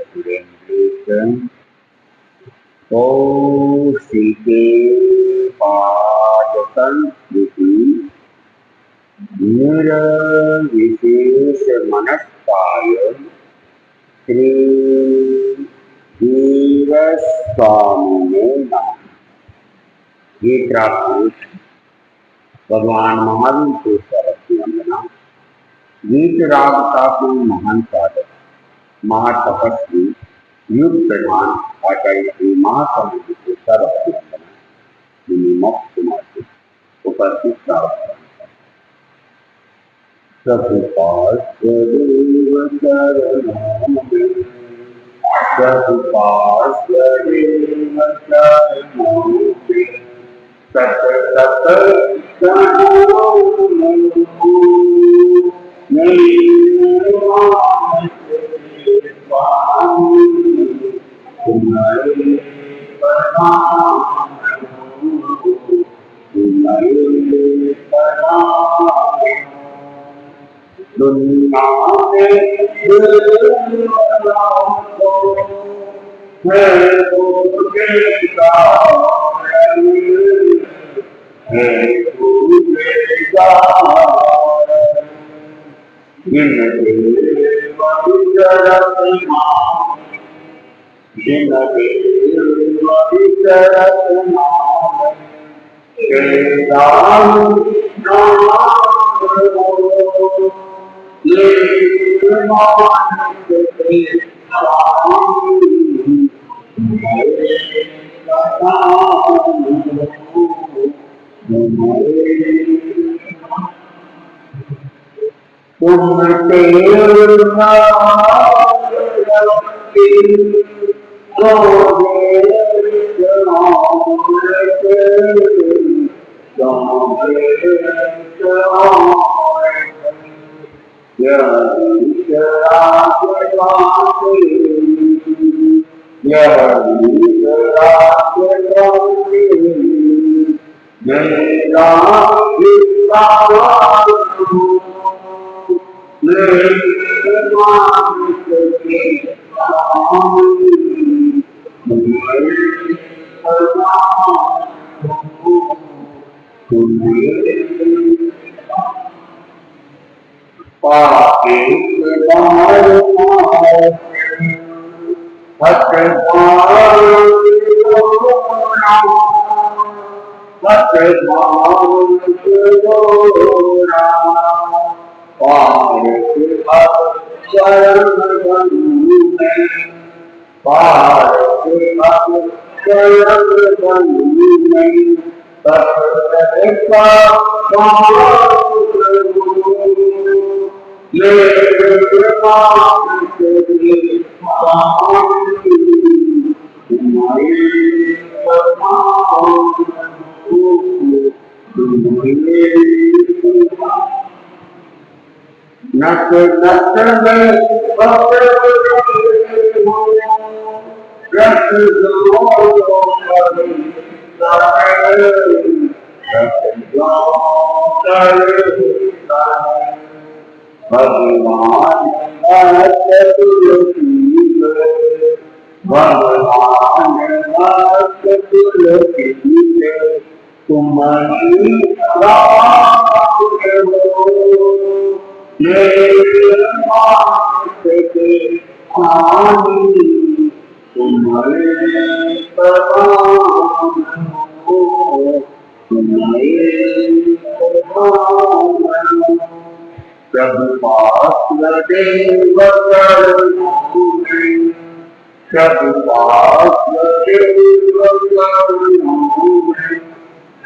सुरेन्द्रेशं कौशिकेपादसंस्कृति निरविशेषमनस्काय श्री वीरस्वामिने नमः। गीतराज भगवान महावीर को सरस्वती वंदना। गीत राग का कोई महान साधक महातपस्वी युग प्रधान आचार्य श्री महासमुद्र को सरस्वती वंदना मुक्त कुमार से उपस्थित प्राप्त सतुपादेव चरणों में सतुपादेव चरणों में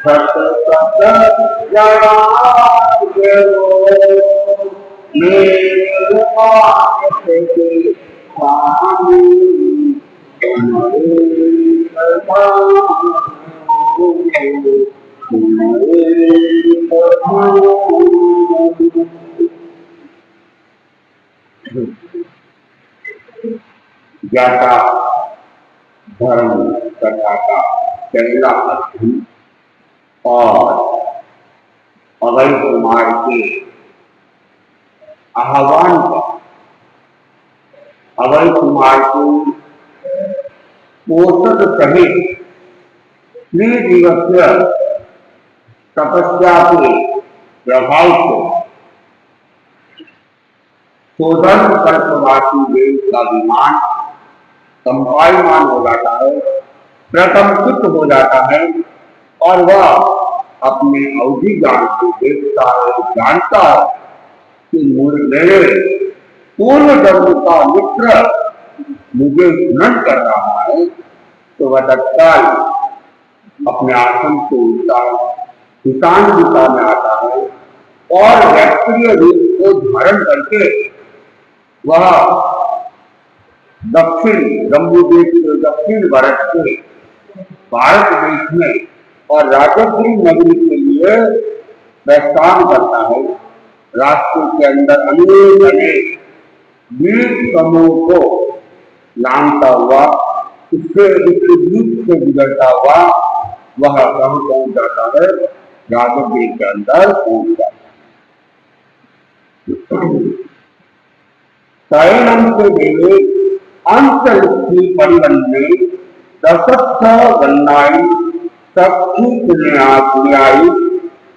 सत सत ज्ञाता धर्म कथा का पहला अध्ययन और अभय कुमार के आह्वान पर अभय कुमार को पोषक सहित 3 दिवसीय तपस्या के प्रभाव से शोधन कल्पवासी देव का विमान कंपायमान हो जाता है, प्रकंपित हो जाता है और वह अपने अवधि ज्ञान को देखता है, जानता है कि मेरे पूर्व जन्म का मित्र मुझे स्मरण कर रहा है। तो वह तत्काल अपने आसन से उठता है, किसान दिशा में आता है और व्यक्तिगत रूप को धारण करके वह दक्षिण जम्बूद्वीप के दक्षिण भारत के भारत देश में और राजगिरी नगरी के लिए प्रस्थान करता है। रास्ते के अंदर अनेक द्वीप समूह को लांघता हुआ उसके द्वीप से गुजरता हुआ वह कहाँ पहुंच जाता है, राजगिरी के अंदर पहुंच जाता है। शयनम के देवे अंतरिक्षी परिवन्ने दशस्थ गन्नाई सखी पुण्याई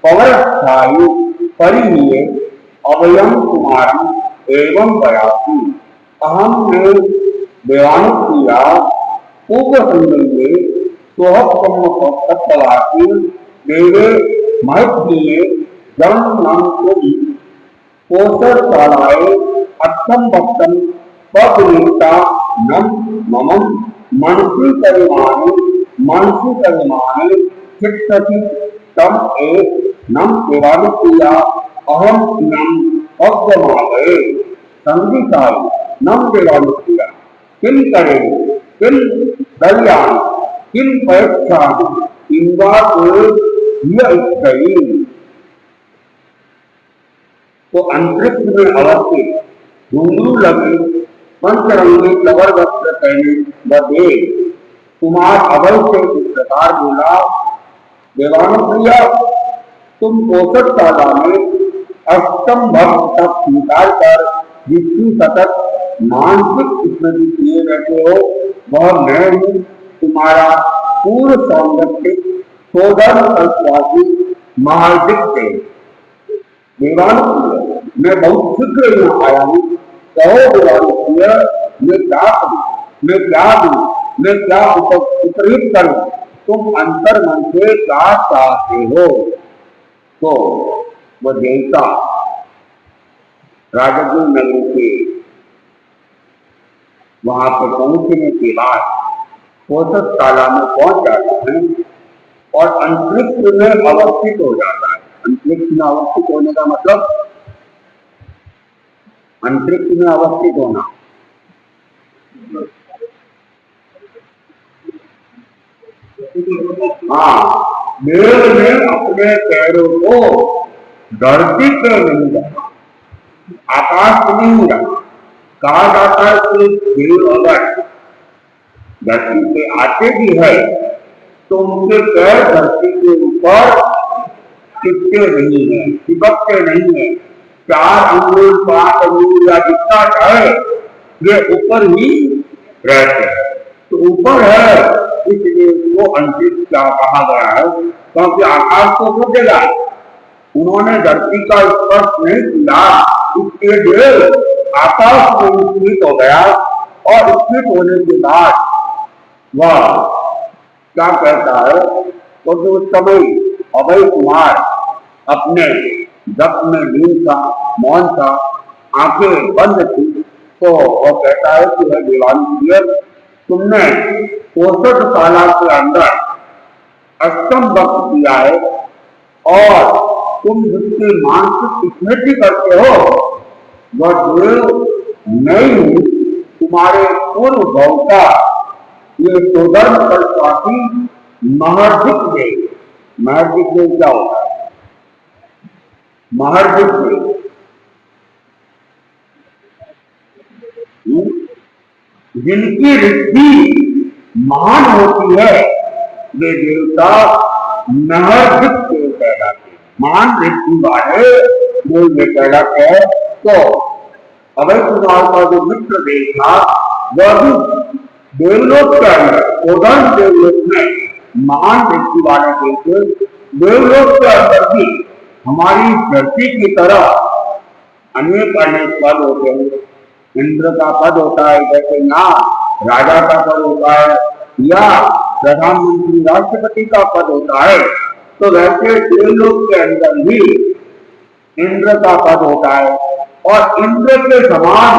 पवरस्थायु परिमीय अवयम कुमारम एवं बयासी अहम ने देवानुक्रिया पूर्व संबंधे सोहत्तवासी देवे महत्वीय जन्म नाम को पोषर शालाए अक्षम भक्तम पदता नम ममम मनसी परिमाणे शिक्षति तम एक नम देवानुक्रिया अहम नम अग्रमालय संगीताय नम देवानुक्रिया किम करे किम दर्यान किम परीक्षा इंदा तो अंतरिक्ष में अवस्थित घुंघरू लगे पंचरंगी कवर वस्त्र पहने वे कुमार अभय से इस प्रकार बोला, देवानुप्रिया तुम पोषक शाला में अष्टम भक्त तक निकाल कर जिसकी सतत मानसिक स्मृति किए रहते हो वह मैं हूँ, तुम्हारा पूर्व सौंदर्य सोदर कल्पवासी महादित्य देवानुप्रिय मैं बहुत शीघ्र यहाँ आया हूँ। कहो देवानुप्रिय मैं क्या करूँ, मैं क्या दूँ, मैं क्या उपरीत करूँ, तुम अंतर मन से क्या चाहते हो। तो वह देवता राजगिरी नगरी के वहां पर पहुंचने के बाद पोषक शाला में पहुंच जाता है और अंतरिक्ष में अवस्थित हो जाता है। अंतरिक्ष में अवस्थित होने का मतलब अंतरिक्ष में अवस्थित होना, हाँ, देव ने अपने पैरों को धरती पे नहीं रखा, आकाश में नहीं रखा। कहा जाता है कि देव अगर धरती पे आते भी है तो उनके पैर धरती के ऊपर टिकते नहीं है, चिपकते नहीं है। 4 अंगुल 5 अंगुल या जितना चाहे वे ऊपर ही रहते हैं। तो ऊपर है इसलिए उसको अंतरिक्ष कहा गया है, क्योंकि आकाश को खोजेगा, उन्होंने धरती का स्पर्श नहीं किया, इसके देव आकाश में स्थित हो गया और स्थित होने के बाद वह क्या कहता है, तो उस समय अभय कुमार अपने जप में लीन था, मौन था, आंखें बंद थी। तो वह कहता है कि वह देवानुप्रिय तुमने पोषक शाला के अंदर अष्टम वक्त किया है और तुम जिसकी मानसिक स्मृति करते हो वह देव नहीं हूं, तुम्हारे पूर्व भव का ये सोदर्म कल्पवासी महर्दिक देव। महर्दिक देव क्या होता है? महर्दिक देव जिनकी रिद्धि महान होती है वे देवता महर्दिक देव कहलाते हैं। महान रिद्धि वाले देव कहलाते हैं। तो अभय कुमार का जो मित्र देव था वह भी देवलोक के अंदर कोदंड देवलोक में महान व्यक्ति वाले देव थे। देवलोक के अंदर भी हमारी धरती की तरह अनेक अनेक पद होते हैं। इंद्र का पद होता है, जैसे यहाँ राजा का पद होता है या प्रधानमंत्री राष्ट्रपति का पद होता है, तो वैसे देवलोक के अंदर भी इंद्र का पद होता है। और इंद्र के समान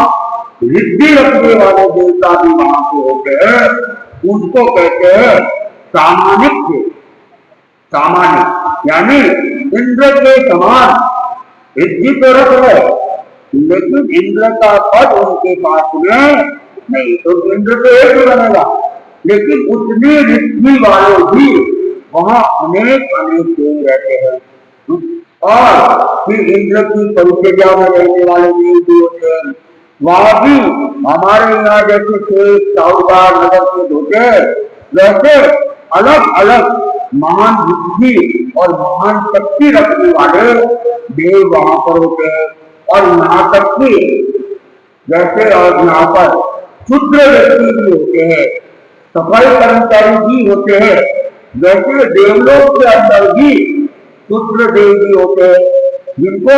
रिद्धि रखने वाले देवता भी वहां पे होते हैं, उनको कहते हैं सामानिक। सामान्य यानी इंद्र के समान रिद्धि तो रख रहे, लेकिन इंद्र का पद उनके पास में नहीं, तो इंद्र तो एक ही बनेगा, लेकिन उतनी रिद्धि वाले भी वहां अनेक अनेक देव रहते हैं। और फिर इंद्र की परिचर्या में रहने वाले देव भी होते हैं। वहां भी हमारे यहाँ जैसे शेख साहूकार नगर के होते, वैसे अलग अलग महान बुद्धि और महान शक्ति रखने वाले देव वहां पर होते हैं। और यहाँ तक कि जैसे और यहाँ पर शूद्र व्यक्ति भी होते हैं, सफाई कर्मचारी भी होते हैं, वैसे देवलोक के अंदर भी शूद्र देव भी होते हैं, जिनको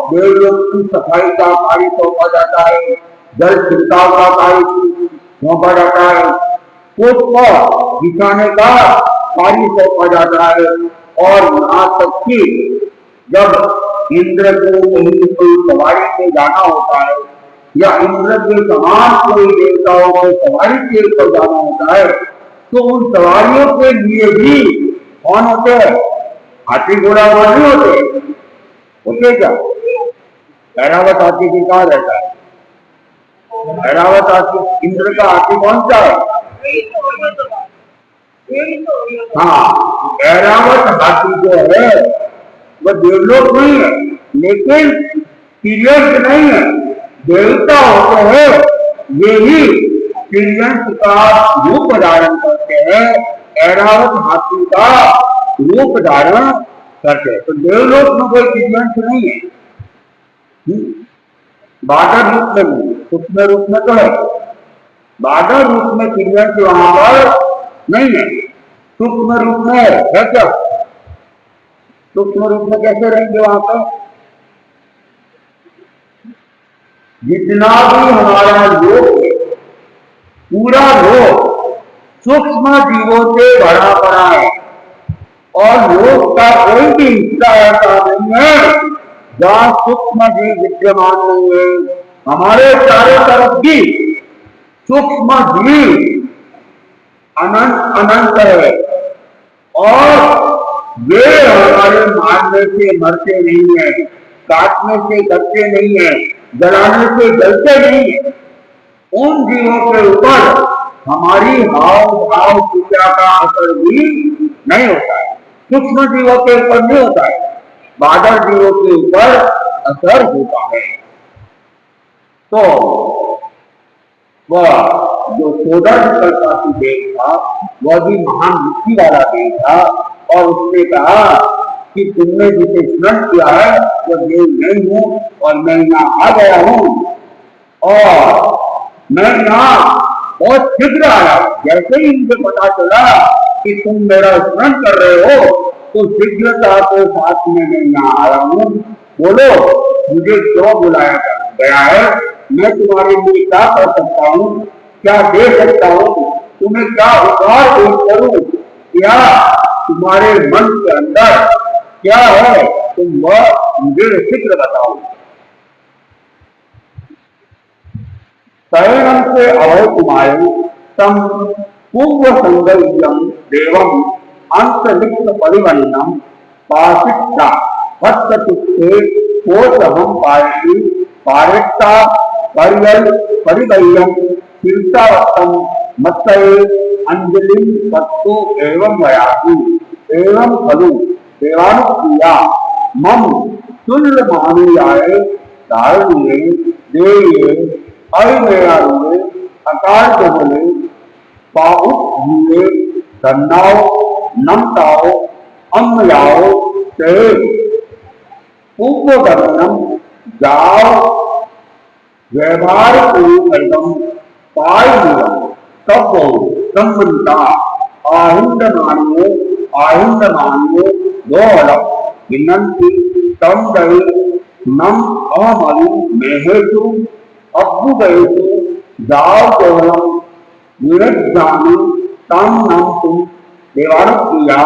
देवलोक की सफाई का कार्य सौंपा जाता है, जल छिड़काव का कार्य सौंपा जाता है, पुष्प बिछाने का कार्य सौंपा जाता है। और यहाँ तक कि जब इंद्र को कहीं कोई सवारी से जाना होता है या इंद्र के समान कोई देवताओं को सवारी के पर जाना होता है, तो उन सवारियों के लिए भी कौन होते हैं? हाथी घोड़ा वाले होते होते क्या? ऐरावत हाथी की कहा रहता है? ऐरावत हाथी इंद्र का हाथी कौन सा है? हाँ, ऐरावत हाथी जो है वह देवलोक नहीं है, लेकिन तिर्यंत नहीं है, देवता होते हैं, ये ही तिर्यंत का रूप धारण करते हैं, ऐरावत हाथी का रूप धारण करते हैं। तो देवलोक में कोई तिर्यंत नहीं है, बादल रूप में नहीं, सूक्ष्म रूप में तो है, बादल रूप में तिर्यंत वहां पर नहीं है, सूक्ष्म रूप में है क्या? सूक्ष्म रूप में कैसे रहेंगे वहां पर? जितना भी हमारा लोक है, पूरा लोक सूक्ष्म जीवों से भरा पड़ा है, और लोक का कोई भी हिस्सा ऐसा नहीं है जहां सूक्ष्म जीव विद्यमान नहीं है। हमारे चारों तरफ भी सूक्ष्म जीव अनंत अनंत है, और वे हमारे मारने से मरते नहीं है, काटने से डरते नहीं है, जलाने से जलते नहीं है। उन जीवों के ऊपर हमारी हाव भाव पूजा का असर भी नहीं होता है, सूक्ष्म जीवों के ऊपर नहीं होता है, बादल जीवों के ऊपर असर होता है। तो वह जो 14 देव था वह भी महान बुद्धि वाला देव था, और उसने कहा कि तुमने जिसे स्मरण किया है वह देव नहीं हूं, और मैं यहाँ आ गया हूं, और मैं यहाँ बहुत शीघ्र आया। जैसे ही मुझे पता चला कि तुम मेरा स्मरण कर रहे हो, तो शीघ्रता के साथ में मैं यहाँ आया हूँ। बोलो मुझे क्यों बुलाया गया है? मैं तुम्हारे लिए क्या कर सकता हूँ, क्या दे सकता हूँ, तुम्हें क्या उपहार भेंट करूं, क्या तुम्हारे मन के अंदर क्या है, तुम वह मुझे शीघ्र बताओ। शयनम से अभय कुमारी तम पूर्व संगल्यम देवम अंतरिक्ष परिवन्नम पाशिष्टा भक्तुक्ते कोशहम पायसी पारिष्टा परिवल परिवल्यम तीर्थावत्तम मत्तये अंजलिम वस्तु एवं वयासु एवं खलु देवानुप्रिया मम तुल्य महानुयाय दारुणे देये अविवेयारुणे अकाल जमले पाहुत भूले गन्नाओ नमताओ अम्मयाओ ते पूर्वगमनम जाओ व्यवहार को एकदम पाई दिया तब संबंधा आहिंद मानियो दोलम विनंती तम गए नम अहमलि मेहेतु अब्बु गएतु दाव दोलम विरज्जानी तम नम तुम देवान किया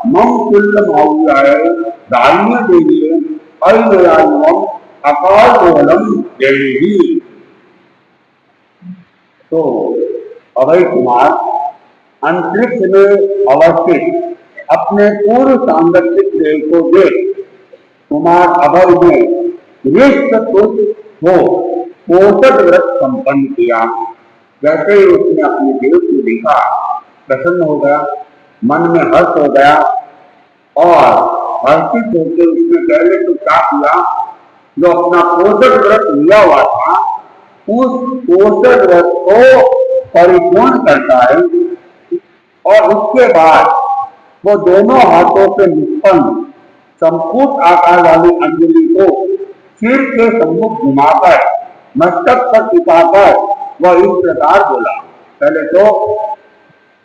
मम कुल माउयाय दान्य देवी अयदयानुम अकाल दोलम देवी। तो अभय कुमार अंतरिक्ष में अवस्थित अपने पूर्व सांगठिक देह को देख कुमार अभय ने हो पोषक व्रत संपन्न किया। जैसे ही उसने अपने देव को देखा प्रसन्न हो गया, मन में हर्ष हो गया और हर्षित होकर उसने पहले तो क्या किया, जो अपना पोषक व्रत लिया हुआ था उस पोषक व्रत को परिपूर्ण करता है और उसके बाद वो दोनों हाथों से निष्पन्न संपूर्ण आकार वाली अंजलि को सिर के सम्मुख घुमाकर मस्तक पर टिकाकर वह इस प्रकार बोला। पहले तो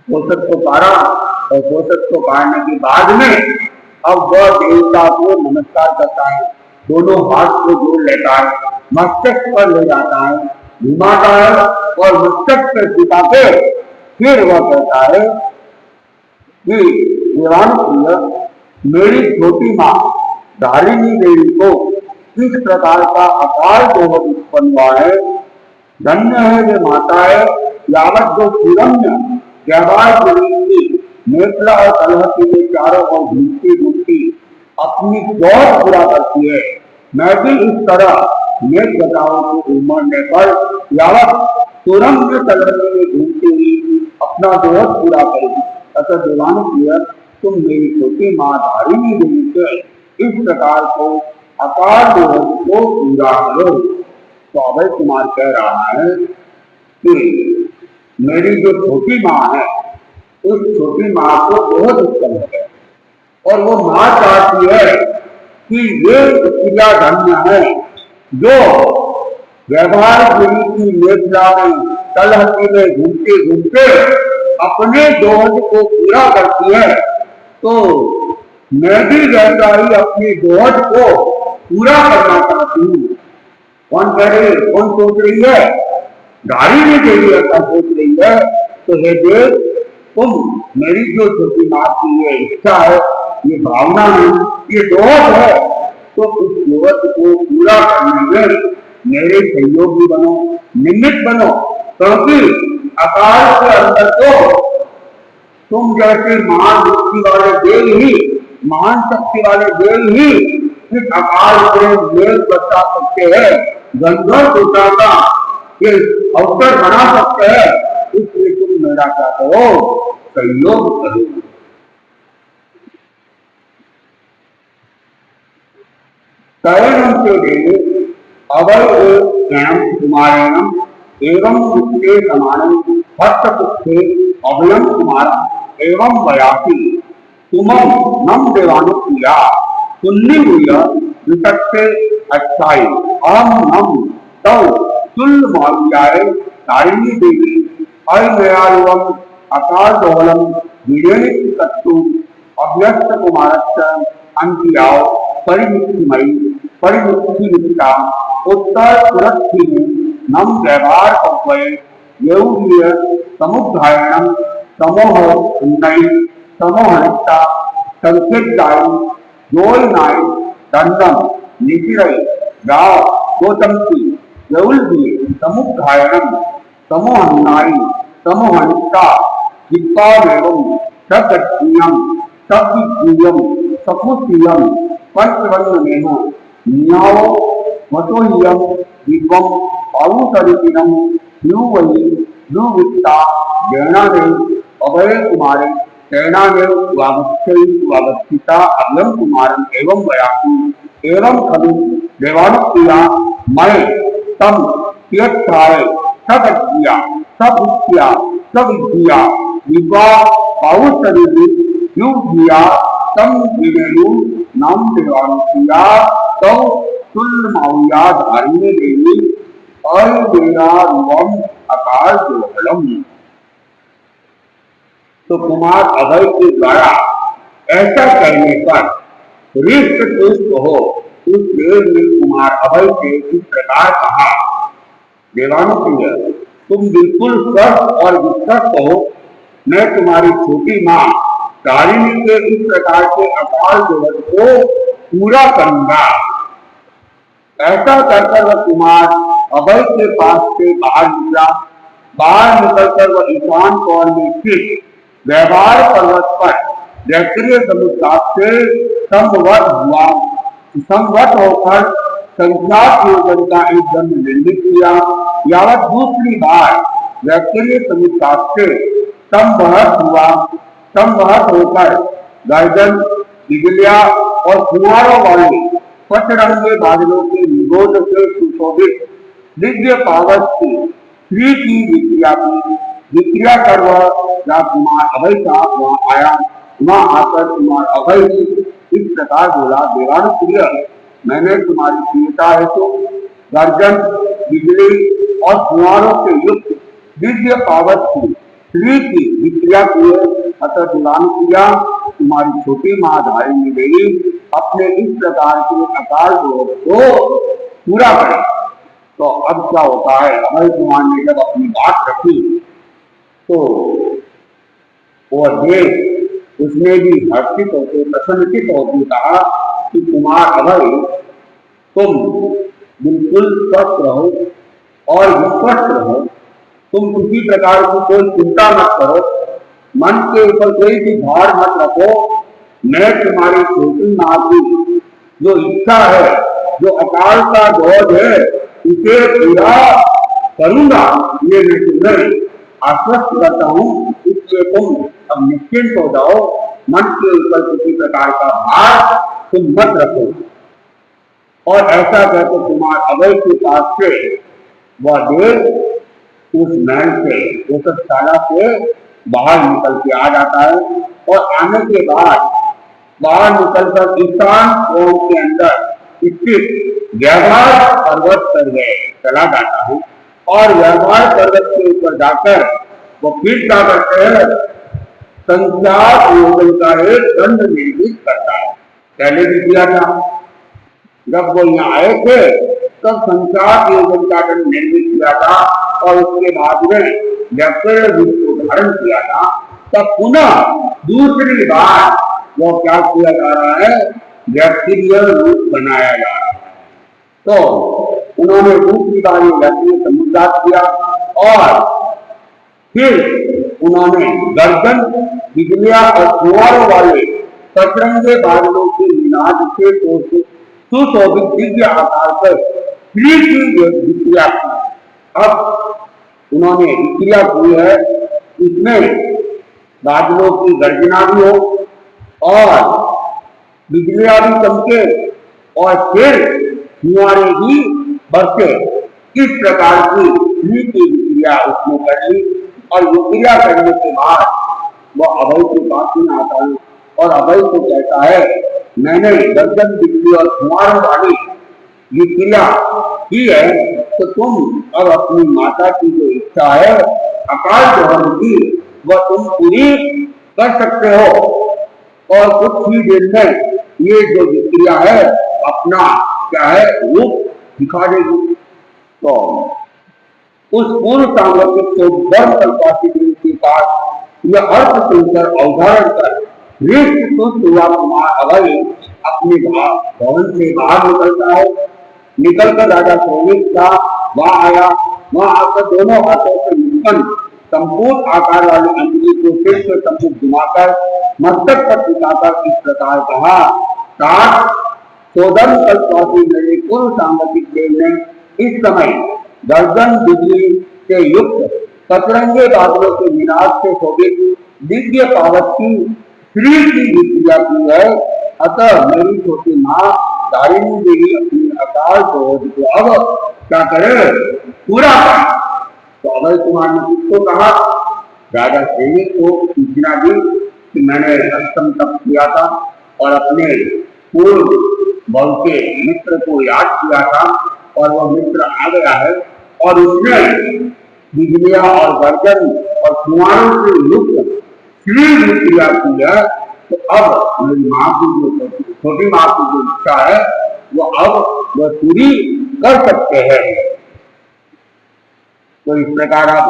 पोषक को पारा और पोषक को पारने के बाद में अब वह देवता को नमस्कार करता है, दोनों हाथ को जोड़ लेता है, मस्तक पर ले जाता है, घुमाता है और मस्तक पर टिका के फिर वह कहता है कि देवान प्रिय मेरी छोटी माँ धारिणी देवी को इस प्रकार का अकाल दोष उत्पन्न हुआ है। धन्य है वे माताएं यावत जो सुरम्य व्यवहार की मेखला और तलहटी के चारों ओर घूमती घूमती अपनी दौड़ पूरा करती है। मैं भी इस तरह नेक बचाओं को उमड़ने पर यावत सुरम्य तलहटी में घूमती हुई अपना दोष पूरा करूंगी। अतः देवान प्रिय तुम मेरी छोटी माँ धारिणी देवी से इस प्रकार को अकाल दोष को पूरा करो। तो अभय कुमार कह रहा है कि मेरी जो छोटी माँ है उस छोटी माँ को बहुत उत्पन्न है और वो माँ चाहती है कि ये क्रिया धन्य है जो व्यवहार गिरी की मेखला में तलहटी में घूमते घूमते अपने दोष को पूरा करती है। तो मैं भी वैसा ही अपने दोष को पूरा करना चाहती हूँ। कौन कह रही है, कौन सोच रही है? धारिणी देवी ऐसा सोच रही है। तो हे देव तुम मेरी जो छोटी माँ की ये इच्छा है, ये भावना है, ये दोष है, तो उस दोष को पूरा करने में मेरे सहयोगी बनो, निमित्त बनो। क्योंकि अकाल के अंदर तो तुम जैसे महान शक्ति वाले देव ही, महान शक्ति वाले देव ही इस अकाल से मेल बचा सकते हैं, गंधर्व देवता का ये अवसर बना सकते हैं। इसलिए तुम मेरा क्या करो, सहयोग करो। करणम के देव अवय कुमारेणम एवं मुक्ते समानम हस्तपुष्टे अभयम कुमार एवं वयासी तुमम नम देवानुप्रिया तुल्य विशक्ते अच्छाई अहम नम तव तुल्य माव्याय तारिणी देवी अयदयालुवम अकाल दोलम वीरेण तत्तु अभ्यस्त कुमारस्य अंतियाव परिमुक्तिमयी परिमुक्तियुक्ता उत्तर सुरक्षी नम व्यवहार अव्वय येउर्य समुद्धारणम समोह उन्नई समोहनिता संकेतदायी जोलनाय दंडम निशिरय गाव गोतमसी येउल्दी समुद्धारणम समोहन्नाई समोहनिता विपावेवं सगत्यम सविद्यम सकुतियम पंचवन्नेह न्यावो मतोहियम विद्वम पावुसरितिनम युवई युवित्ता जैनादेव अभय कुमारे जैनादेव वावस्थिता अभयम कुमारम एवं वयासी एवं खलु देवानुप्रिया मैं तम तीर्थाय सगत्या सविद्या सविद्या विद्वा पावुसरिति युविया तम विवेलु नाम देवानुप्रिया तव तुल्य माउया धारिणी देवी अविवेरावम अकाल दुर्बलम। तो कुमार अभय के द्वारा ऐसा करने पर हृष्ट पुष्ट हो उस देव ने कुमार अभय से इस प्रकार कहा, देवानुप्रिय, तुम बिल्कुल स्वस्थ और विश्वस्त हो। मैं तुम्हारी छोटी माँ तारिणी के इस प्रकार के अकाल जगत को पूरा करूंगा। ऐसा कहकर वह कुमार अभय के पास से बाहर निकला। बाहर निकलकर वह ईशान कोण में स्थित व्यवहार पर्वत पर दैत्रीय समुद्र से संवत होकर संख्यात योजन का एक दंड निर्मित किया। यावत दूसरी बार दैत्रीय समुद्र से संवहत होकर गर्दन, बिजलिया और कुआरों वाले पचरंगे बादलों के निगोद से सुशोभित दिव्य पावस की श्री की विक्रिया कर वह कुमार अभय का वहां आया। वहां आकर कुमार अभय ने इस प्रकार बोला, देवानुप्रिय, मैंने तुम्हारी प्रियता है तो गर्जन, बिजली और कुआरों से युक्त दिव्य पावस की श्री की विक्रिया की है। अतः देवानुप्रिया, तुम्हारी छोटी माँ धारिणी देवी अपने इस प्रकार के अकाल क्रोध को पूरा करे। तो अब क्या होता है, अभय कुमार ने जब अपनी बात रखी तो वह देव उसने भी हर्षित होते प्रसन्नचित होते कहा कि कुमार अभय, तुम बिल्कुल स्वस्थ रहो और विश्वस्त रहो। तुम किसी प्रकार की कोई चिंता मत करो, मन के ऊपर कोई भी भार मत रखो। मैं तुम्हारी छोटी माँ की जो इच्छा है, जो अकाल का बोझ है, उसे पूरा करूंगा, ये मैं तुम्हें आश्वस्त करता हूँ। इसलिए तुम अब निश्चिंत हो जाओ, मन के ऊपर किसी प्रकार का भार तुम मत रखो। और ऐसा कहकर कुमार अभय के पास से वह देव उस महल से, औषधशाला से बाहर निकल के आ जाता है। और आने के बाद बाहर निकलकर ईशान कोण के अंदर स्थित व्यवहार पर्वत पर चला जाता है। और व्यवहार पर्वत के ऊपर जाकर वो फिर क्या करते हैं, संख्यात योजन का एक दंड निर्मित करता है। पहले भी किया था, जब वो यहाँ आए थे तब संख्यात योजन का दंड निर्मित किया था। और उसके बाद में व्याकरण रूप को धारण किया था। तब पुनः दूसरी बार वो क्या किया जा रहा है, व्यक्तिगत रूप बनाया जा रहा है। तो उन्होंने दूसरी बार ये व्यक्ति समुद्र किया और फिर उन्होंने गर्दन, बिजलियां और कुआरों वाले पचरंगे बादलों के निनाद से सुशोभित दिव्य आकार पर श्री की विक्रिया की। अब उन्होंने विक्रिया की है, इसमें बादलों की गर्जना भी हो और बिजलियां भी चमके और फिर कुआरे भी बरसे। इस प्रकार की श्री की विक्रिया उसने कर ली। और विक्रिया करने के बाद वह अभय के पास में आता है और अभय को कहता है, मैंने गर्दन, बिजली और कुआरों वाली विक्रिया की है, तो तुम अब अपनी माता की जो इच्छा है अकाल दोहन की, वह तुम पूरी कर सकते हो। और कुछ ही देर में ये जो विक्रिया है अपना क्या है रूप दिखा देगी। तो उस पूर्व सांगतिक को बर्म कल्पाती के पास यह अर्थ सुनकर अवधारण कर हृष्ट पुष्ट हुआ कुमार अभय अपने भवन से बाहर निकलता है। निकलकर राजा श्रोणिक का वहां आया। वहां आकर दोनों हाथों से निष्पन्न संपूर्ण आकार वाली अंजलि को सिर से संपूर्ण घुमाकर मस्तक पर टिकाकर इस प्रकार कहा, सोदन कल्पाती मेरे पूर्व सांगतिक देव ने इस समय गर्दन, बिजली से युक्त पचरंगे बादलों के विनाश से शोभित दिव्य पावत की श्री की विक्रिया की है। अतः मेरी छोटी माँ तारिणी देवी अपनी अकाल क्रोध को अब क्या करे, पूरा करे। तो अभय कुमार ने किसको कहा, राजा सैनिक को सूचना दी कि मैंने अष्टम तप किया था और अपने पूर्व बल के मित्र को याद किया था और वह मित्र आ गया है और उसने बिजलियां और गर्दन और कुमारों से युक्त श्री क्रिया की है। तो अब मेरी माँ की जो छोटी माँ की जो इच्छा है वो अब वह पूरी कर सकते हैं। तो इस प्रकार आप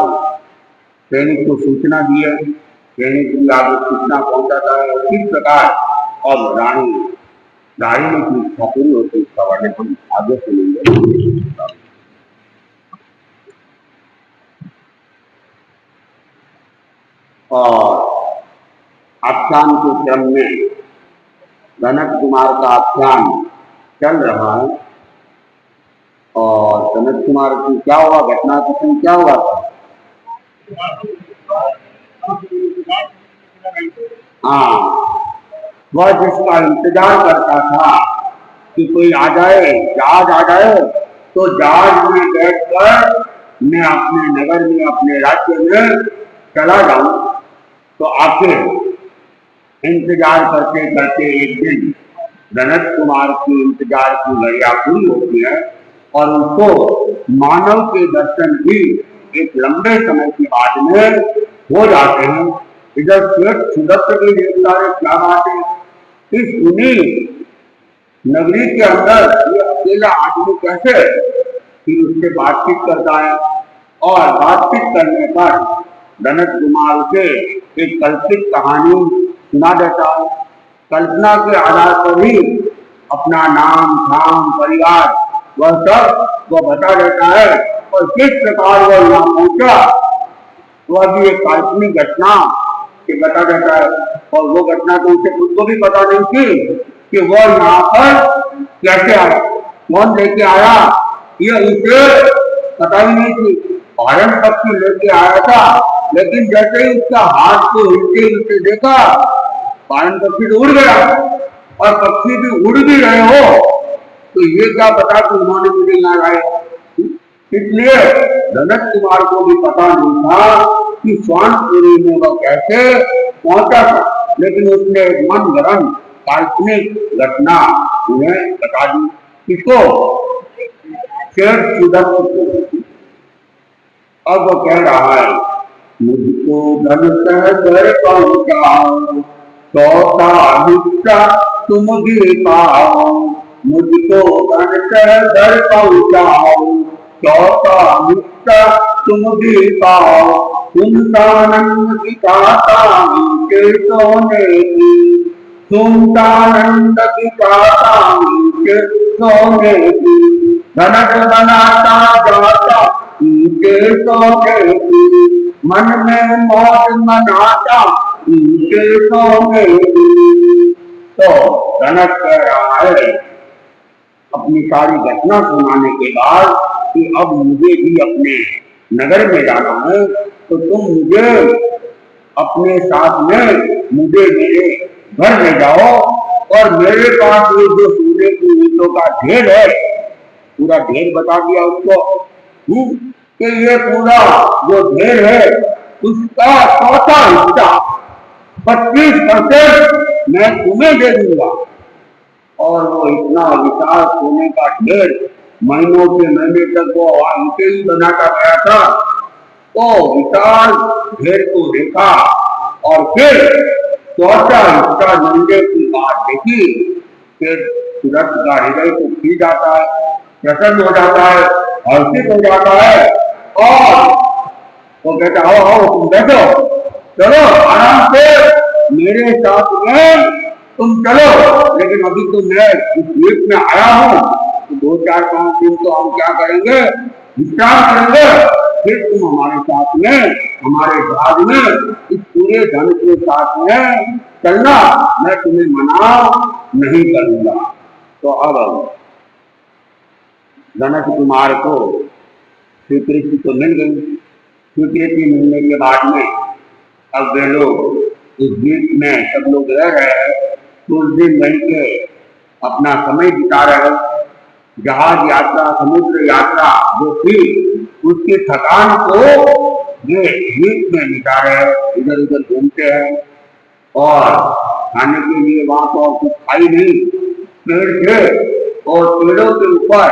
सैनिक को सूचना दी है, सैनिक की आगे सूचना पहुंचाता है और किस प्रकार अब रानी की इच्छा पूरी होती है, इसका वर्णन हम आगे सुनेंगे। और आख्यान के क्रम में जनक कुमार का आख्यान चल रहा है और जनक कुमार की क्या हुआ, घटना कथन क्या हुआ था? हाँ, वह जिसका इंतजार करता था कि कोई आ जाए, जहाज आ जाए, तो जहाज में बैठकर मैं अपने नगर में, अपने राज्य में चला जाऊं। तो आखिर इंतजार करते करते एक दिन जनक कुमार की इंतजार की घड़ियां पूरी होती है और उनको मानव के दर्शन भी एक लंबे समय के बाद में हो जाते हैं। इधर श्वेत सुदत्त की देवता ने क्या बात है, इस सुनी नगरी के अंदर ये अकेला आदमी कैसे फिर उससे बातचीत करता है और बातचीत करने पर जनक कुमार से एक कल्पित कहानी सुना देता है। कल्पना के आधार पर ही अपना नाम, धाम, परिवार वह सब वो बता देता है और किस प्रकार वह यहाँ पहुंचा वह भी एक काल्पनिक घटना के बता देता है। और वो घटना तो उसे खुद को भी पता नहीं थी कि वह यहाँ पर कैसे आया, कौन लेके आया, ये उसे पता ही नहीं थी। पारण पक्षी लेके आया था, लेकिन जैसे ही उसका हाथ को हिलते हिलते देखा, पारण पक्षी तो उड़ गया और पक्षी भी उड़ भी रहे हो तो ये क्या पता कि उन्होंने मुझे यहाँ लाया। इसलिए जनक कुमार को भी पता नहीं था कि स्वानपुरी में वह कैसे पहुंचा था, लेकिन उसने मन गरम काल्पनिक घटना उन्हें बता दी। किसको? शेर सुदत्त को। अब वो कह रहा है, मुझको धन सहकर पहुंचाओ, चौथा हिस्सा तुम भी पाओ। मुझको धन सहकर पहुंचाओ, चौथा हिस्सा तुम भी पाओ। सुनतानंद की गाथा मीठे सोने की, सुनतानंद की गाथा मीठे सोने की। धनक बनाता जाता मीठे सोने की, मन में मौज मनाता मीठे सोने की। तो जनक कह रहा है अपनी सारी घटना सुनाने के बाद कि अब मुझे भी अपने नगर में जाना है, तो तुम मुझे अपने साथ में मुझे मेरे घर ले जाओ और मेरे पास ये जो सोने की ईंटों का ढेर है, पूरा ढेर बता दिया उसको कि ये पूरा जो ढेर है उसका चौथा हिस्सा 25% मैं तुम्हें दे दूंगा। और वो इतना विशाल सोने का ढेर महीनों के महीने तक वो इनके ही बनाता गया था। तो विशाल ढेर को देखा और फिर चौथा हिस्सा मिलने की बात देखी, फिर सूरत का हृदय को खिल जाता है, प्रसन्न हो जाता है, हर्षित हो जाता है और वो कहता आओ तुम बैठो, चलो आराम से मेरे साथ में तुम चलो। लेकिन अभी तो मैं इस द्वीप में आया हूँ, तो 2-4-5 दिन तो हम क्या करेंगे, विश्राम करेंगे, फिर तुम हमारे साथ में, हमारे जहाज में इस पूरे धन के साथ में चलना, मैं तुम्हें मना नहीं करूंगा। तो अब जनक कुमार को स्वीकृति तो मिल गई। स्वीकृति मिलने के बाद में अब वे लोग इस द्वीप में सब लोग रह रहे हैं, कुछ दिन रह के अपना समय बिता रहे। जहाज यात्रा, समुद्र यात्रा जो थी उसकी थकान को ये द्वीप में बिता रहे, इधर उधर घूमते हैं और खाने के लिए वहां तो कुछ खाई नहीं, पेड़ थे और पेड़ों के ऊपर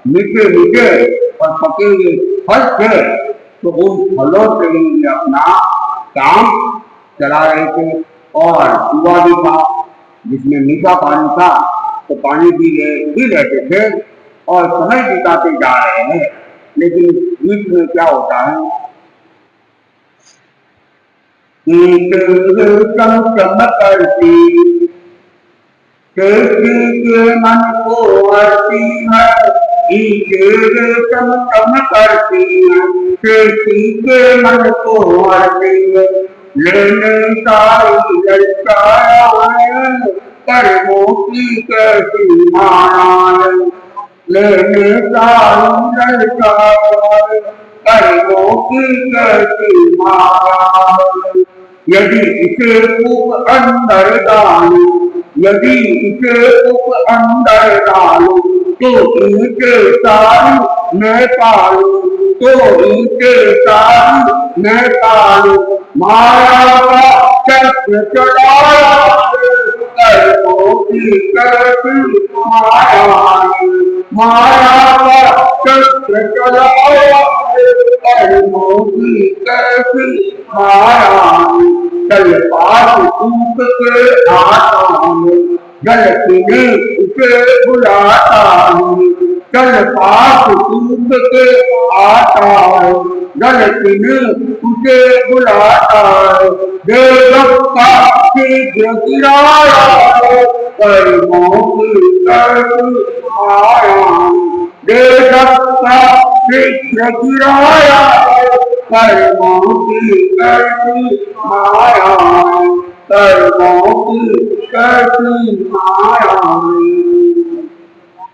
मीठे मीठे और पके हुए फल थे तो उन फलों से ही ये अपना काम चला रहे थे। और कुआं भी था जिसमें मीठा पानी था, तो पानी पी लेते थे और समय बिताते जा रहे हैं। लेकिन बीच में क्या होता है, चम करती के मन को हरती है, चम करती है, के मन को हरती है। लेने सारी ललचाया है, कर्मों की कैसी माया है। लेने सारी ललचाया है, कर्मों की कैसी माया है। यदि इसे खूब अंदर डालो, यदि इसे खूब अंदर डालो, तो इनके सारी मैं पालू, तो इनके सारी मैं पालू। माया का चक्र चलाया, कर्मों की कैसी माया, माया का चक्र चलाया, कर्मों की कैसी माया। कल पास सूख के आता हूँ, जल पीने उसे बुलाता हूँ। कल पास सूख के आता है, जल पीने उसे बुलाता है। देव का शीघ्र गिराया, कर्मों की कैसी माया। देव का शीघ्र गिराया, कर्मों की कैसी माया, कर्मों की कैसी माया।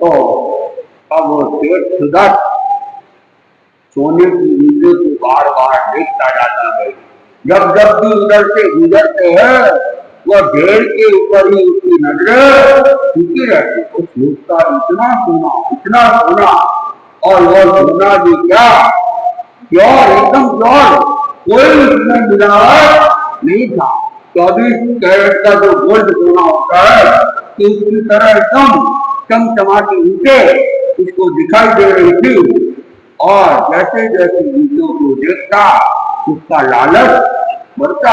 तो अब वो सेठ सुदर्श सोने की ईंटों को बार बार देखता जाता है। जब जब भी उधर से गुजरते हैं, वह ढेर के ऊपर ही उसकी नजर टिकी रहती। वो सोचता इतना सोना, इतना सोना, और वह सोना भी क्या प्योर, एकदम प्योर, कोई इसमें मिलावट नहीं था। 24 कैरेट का जो गोल्ड सोना होता है, तो उसकी तरह एकदम चमचमाती ईंटें उसको दिखाई दे रही थी। और जैसे जैसे ईंटों को देखता, उसका लालच बढ़ता,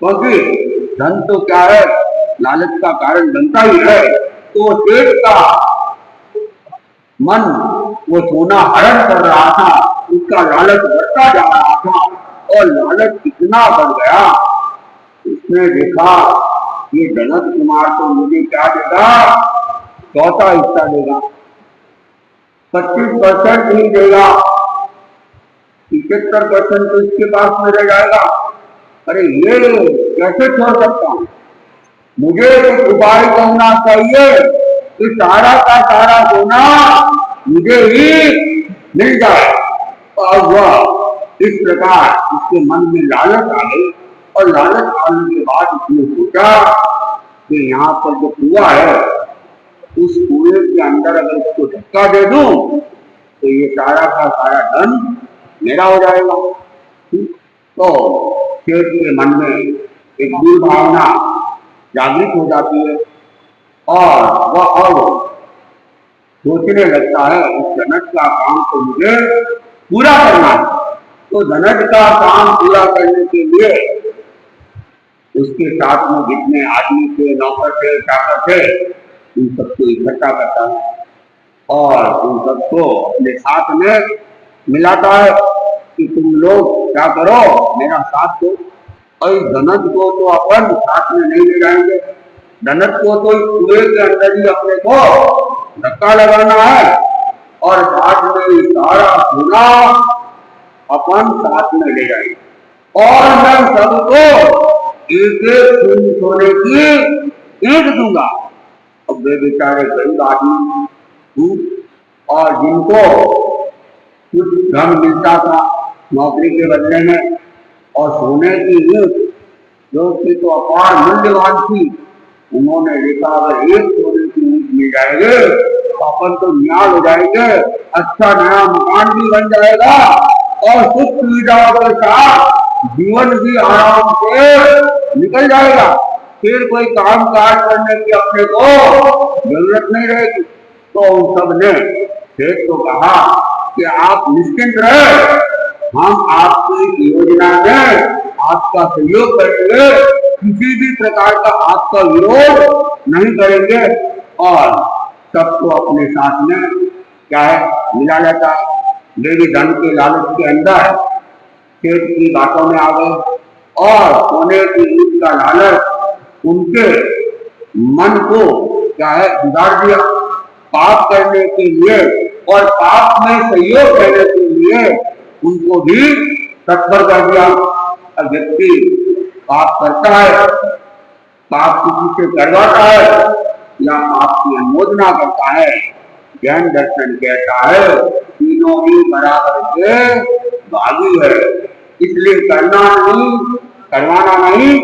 क्योंकि धन तो क्या है, लालच का कारण बनता ही है। तो सेठ का मन वो सोना हरण कर रहा था, उसका लालच बढ़ता जा रहा था, और लालच इतना बढ़ गया, उसने देखा ये जनक कुमार तो मुझे क्या देगा, चौथा हिस्सा देगा, 25% नहीं देगा, 75% तो इसके पास में रह जाएगा। अरे ये कैसे छोड़ सकता हूँ, मुझे कुछ उपाय करना चाहिए कि सारा का सारा सोना मुझे ही मिल जाए। और वह इस प्रकार उसके मन में लालच आ गई, और लालच आने के बाद उसने सोचा कि यहाँ पर जो कुआं है, उस कुएं के अंदर अगर उसको धक्का दे दूं तो ये सारा का सारा धन मेरा हो जाएगा। तो सेठ के मन में एक दुर्भावना जागृत हो जाती है, और वह अब सोचने लगता है इस जनक का काम तो मुझे पूरा करना है। तो जनक का काम पूरा करने के लिए उसके साथ में जितने आदमी थे, नौकर थे, चाकर थे, उन सबको इकट्ठा करता है और उन सबको अपने साथ में मिलाता है कि तुम लोग क्या करो, मेरा साथ दो। और धनत को तो अपन साथ में नहीं ले जाएंगे, धनत को तो इस कुएं के अंदर ही अपने को धक्का लगाना है, और साथ में सारा सोना अपन साथ में ले जाएंगे, और मैं सबको एक एक सोने की ईंट दूंगा। अब वे बेचारे गरीब आदमी, और जिनको कुछ धन मिलता था नौकरी के बदले में, और सोने की ईंट जो कि तो अपार मूल्यवान थी, उन्होंने देखा अगर एक सोने की ईंट मिल जाएंगे तो अपन तो न्याय हो जाएंगे, अच्छा नया मकान भी बन जाएगा, और सुख सुविधाओं के साथ जीवन भी आराम से निकल जाएगा। फिर कोई काम काज करने की अपने को जरूरत नहीं रहेगी। तो उन सब ने सेठ को कहा कि आप निश्चिंत रहे, हम आपकी योजना में आपका सहयोग करेंगे, किसी भी प्रकार का आपका विरोध नहीं करेंगे और सबको अपने साथ में क्या है मिला जाता है। देवी धन के लालच के अंदर खेत की बातों में आ गए और सोने की ईट का लालच उनके मन को क्या है बिगाड़ दिया, पाप करने के लिए और पाप में सहयोग देने के लिए उनको भी तत्पर कर दिया। अब व्यक्ति पाप करता है, पाप किसी से करवाता है या पाप की अनुमोदना करता है, जैन दर्शन कहता है तीनों ही बराबर के भागी है, इसलिए करना नहीं, करवाना नहीं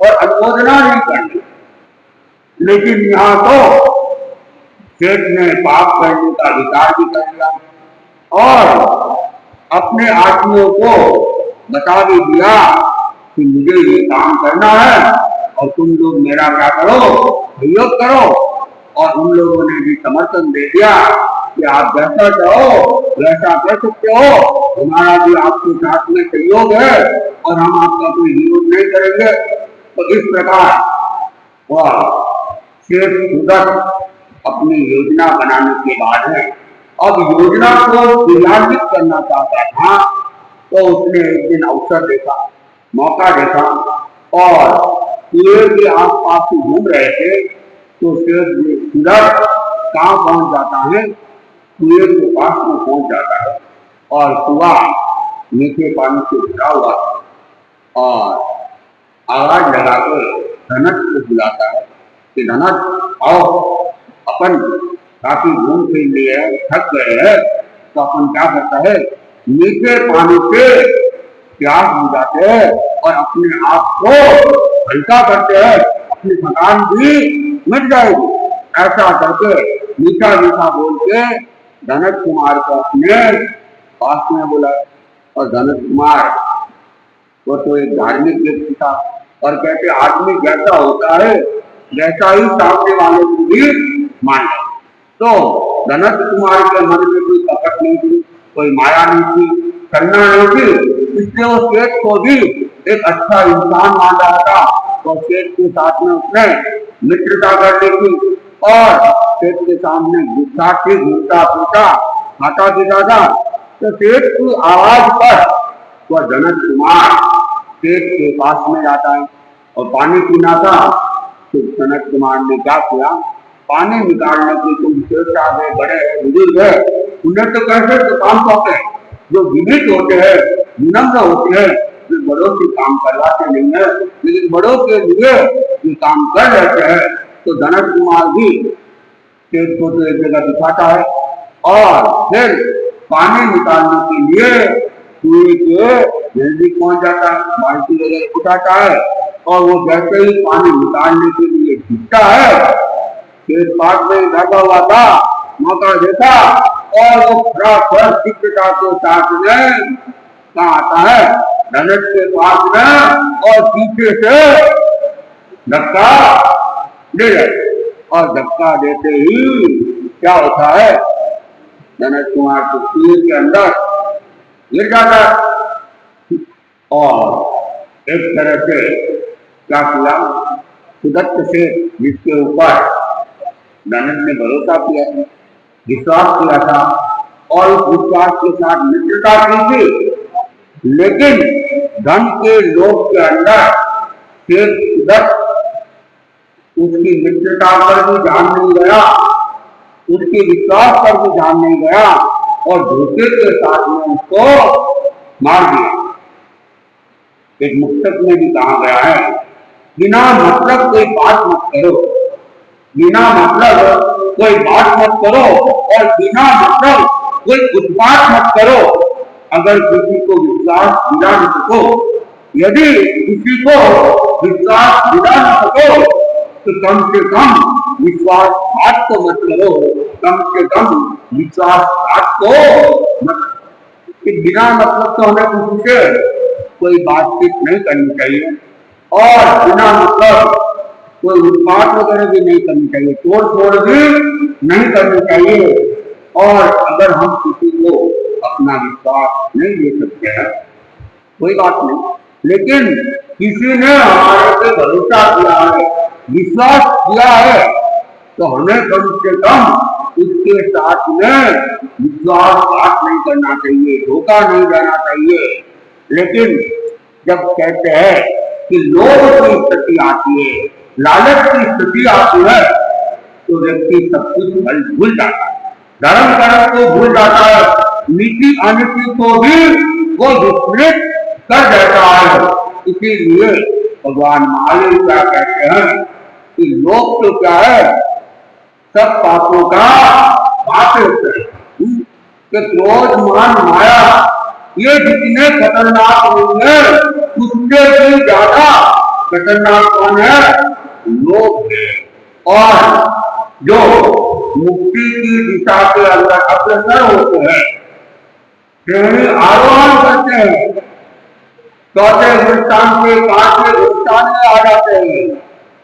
और अनुमोदना नहीं करनी। लेकिन यहाँ तो सेठ ने पाप करने का विचार भी कर लिया और अपने आदमियों को बता भी दिया कि मुझे ये काम करना है और तुम लोग मेरा क्या करो, सहयोग करो। और उन लोगों ने भी समर्थन दे दिया कि आप जैसा चाहो वैसा कर सकते हो, हमारा भी आपके साथ में सहयोग है और हम आपका कोई विरोध नहीं करेंगे। तो इस प्रकार वह शेख सुदत्त अपनी योजना बनाने के बाद है अब योजना को क्रियान्वित करना चाहता था, तो उसने एक दिन अवसर देखा, मौका देखा और कुएं के आसपास घूम रहे थे तो शेख सुदत्त कहाँ पहुंच जाता है, कुएं के पास में पहुंच जाता है और कुआं मीठे पानी से भरा हुआ था और आवाज लगाकर धनक को बुलाता है कि धनक आओ, अपन काफी घूम फिर लिए थक गए हैं, तो अपन क्या करता है मीठे पानी से प्यास बुझाते हैं और अपने आप को हल्का करते हैं, अपनी थकान भी मिट जाएगी। ऐसा करके मीठा मीठा बोल के धनक कुमार को अपने पास में बुलाया और धनक कुमार वो तो एक धार्मिक व्यक्ति था और कहते आदमी जैसा होता है वैसा ही सामने वाले को भी मान ले। तो धनक कुमार के मन में कोई कपट नहीं थी, कोई माया नहीं थी, करना नहीं थी, इसलिए वो सेठ को भी एक अच्छा इंसान मान रहा था। तो सेठ के साथ में उसने मित्रता कर ली थी और सेठ के सामने गुस्सा थी, घूमता फूटा खाता पीता था। तो सेठ की आवाज पर वह धनक कुमार सेठ के पास में जाता है और पानी पीना था। तो धनक कुमार ने क्या किया, पानी निकालने की तुम सेठ साहब है, बड़े है, बुजुर्ग है, उन्हें तो कैसे तो काम सौंपे, जो विनित होते हैं, विनम्र होते हैं, वे बड़ों से काम करवाते नहीं है, लेकिन बड़ों के लिए ये काम कर लेते हैं। तो धनक कुमार भी सेठ को तो एक जगह दिखाता है और फिर पानी निकालने के लिए कुएं के नजदीक पहुंच जाता है, बाल्टी वगैरह उठाता है और वो जैसे ही पानी निकालने के लिए झुकता है, खेत पास में लगा हुआ था, मौका देखा और वो फटाफट शीघ्रता के साथ में कहाँ आता है धनक के पास में और पीछे से धक्का दे जाए और धक्का देते ही क्या होता है, धनक कुमार को कुएं के अंदर गिर जाता है और एक तरह से क्या किया, सुदत्त से जिसके ऊपर धनक ने भरोसा किया था, विश्वास किया था और उस विश्वास के साथ मित्रता की थी, लेकिन धन के लोभ के अंदर शेख सुदत्त उसकी मित्रता पर भी ध्यान नहीं गया, उसके विश्वास पर भी ध्यान नहीं गया और धोखे के साथ में उसको मार दिया। एक मुक्तक में भी कहा गया है, बिना मतलब कोई बात मत करो, बिना मतलब कोई बात मत करो और बिना मतलब कोई उत्पात मत करो। अगर किसी को विश्वास दिला न सको, यदि किसी को विश्वास दिला न सको तो कम से कम विश्वासघात तो मत करो, कम से कम विश्वासघात तो मत। बिना मतलब तो हमें किसी से कोई बातचीत नहीं करनी चाहिए और बिना मतलब कोई उत्पात वगैरह भी नहीं करनी चाहिए, तोड़ फोड़ भी नहीं करनी चाहिए। और अगर हम किसी को अपना विश्वास नहीं दे सकते हैं, कोई बात नहीं, लेकिन किसी ने हमारे पे भरोसा किया है, विश्वास किया है, तो हमें कम से कम उसके साथ में विश्वासघात नहीं करना चाहिए, धोखा नहीं देना चाहिए। लेकिन जब कहते हैं कि लोभ की स्थिति आती है, लालच की स्थिति आती है, तो व्यक्ति सब कुछ भूल जाता है, धर्म कर्म को भूल जाता है, नीति अनीति को भी वो विस्मृत कर देता है। इसीलिए भगवान महावीर क्या कहते हैं कि लोभ तो क्या है, सब पापों का पाप होते हैं, कि क्रोध मान माया ये जितने खतरनाक होंगे उससे भी ज्यादा खतरनाक कौन है, लोभ है। और जो मुक्ति की दिशा के अंदर अग्रसर होते हैं, श्रेणी आरोहण करते हैं, चौथे हिंदुस्तान के 5वें हिंदुस्तान में आ जाते हैं,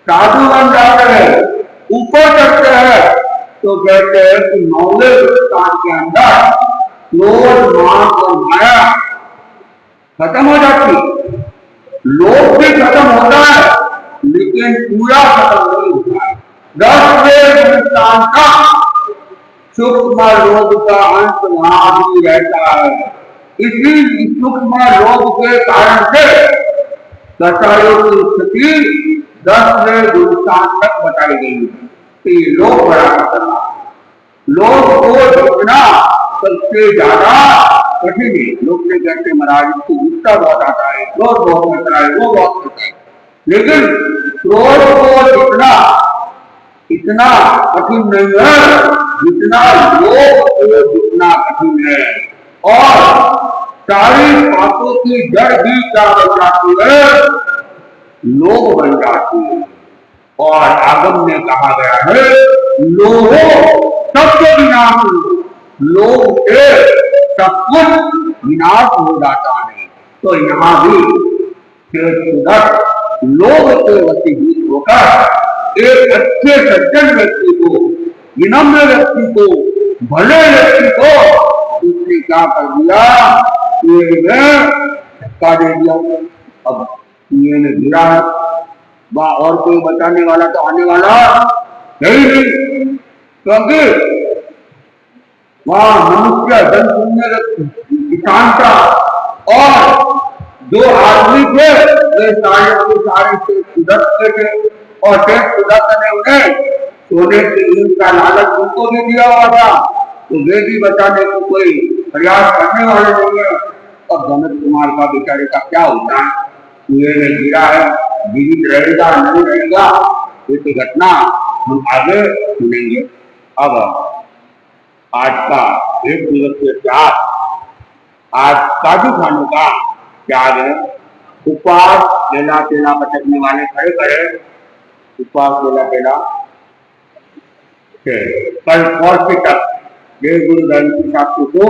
साधु बन जाते हैं, ऊपर चढ़ते हैं, तो कहते हैं कि 9वें हिंदुस्तान के अंदर क्रोध मान और माया खत्म हो जाती है, लोभ भी खत्म होता है, लेकिन पूरा खत्म नहीं होता है। 10वें हिंदुस्तान का सूक्ष्म लोभ का अंत वहां भी रहता है। इसी सूक्ष्म लोभ के कारण से कसायों की स्थिति 10वें हिंदुस्तान तक बताई गई है कि ये लोभ बड़ा खतरनाक है। लोभ को रोकना सबसे ज्यादा कठिन है। लोग ने कहते महाराज इसको गुस्सा बहुत आता है, क्रोध बहुत आता है, वो बहुत होता है, लेकिन क्रोध को रोकना इतना कठिन नहीं है जितना लोभ को जितना कठिन है। और सारी पापों की जड़ भी क्या बन जाती है, लोभ बन जाती है। और आगम में कहा गया है लोभो सबके विनाश, लोभ से सब कुछ विनाश हो जाता है। तो यहाँ भी लोभ से वशीभूत होकर एक अच्छे सज्जन व्यक्ति को, विनम्र व्यक्ति को, भले व्यक्ति को उसने क्या कर दिया, धक्का दे दिया। अब कुएं में गिरा है, वहां और कोई बचाने वाला तो आने वाला नहीं, क्योंकि वहां मनुष्य धन शून्य किसान था, और जो आदमी थे वे सारे के सारे से सुदर्शन थे, और शेष सुदर्शन ने उन्हें सोने की ईंट का लालच उनको भी दिया हुआ था, तो वे भी बचाने को कोई प्रयास करने वाले नहीं है। और जनक कुमार का बेचारे का क्या होता है, कुएं में गिरा है, जीवित रहेगा नहीं रहेगा, ये घटना हम आगे सुनेंगे। अब आज का एक दिवसीय त्याग, आज काजू खाने का त्याग है। उपवास लेला पेला पटकने वाले खड़े खड़े उपवास लेला पेला कल 4 तक देव गुरु ग्रंथ साहब को